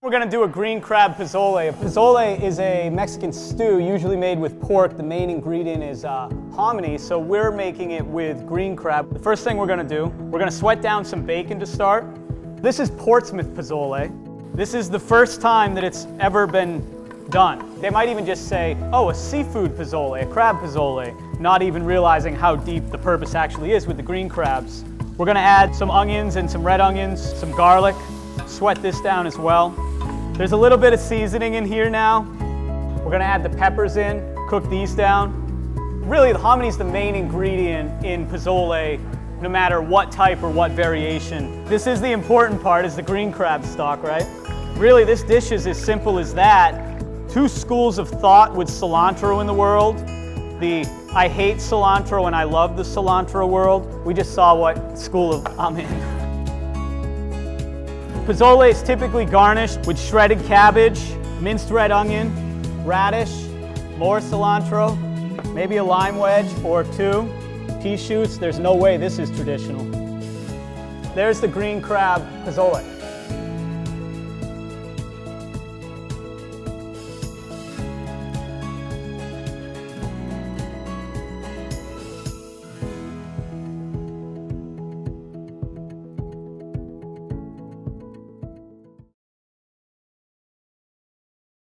We're going to do a green crab pozole. A pozole is a Mexican stew usually made with pork. The main ingredient is hominy, so we're making it with green crab. The first thing we're going to do, we're going to sweat down some bacon to start. This is Portsmouth pozole. This is the first time that it's ever been done. They might even just say, oh, a seafood pozole, a crab pozole, not even realizing how deep the purpose actually is with the green crabs. We're going to add some onions and some red onions, some garlic, sweat this down as well. There's a little bit of seasoning in here now. We're gonna add the peppers in, cook these down. Really, the hominy is the main ingredient in pozole, no matter what type or what variation. This is the important part, is the green crab stock, right? Really, this dish is as simple as that. Two schools of thought with cilantro in the world. The I hate cilantro and I love the cilantro world. We just saw what school of I'm in. Pozole is typically garnished with shredded cabbage, minced red onion, radish, more cilantro, maybe a lime wedge or two, pea shoots. There's no way this is traditional. There's the green crab pozole.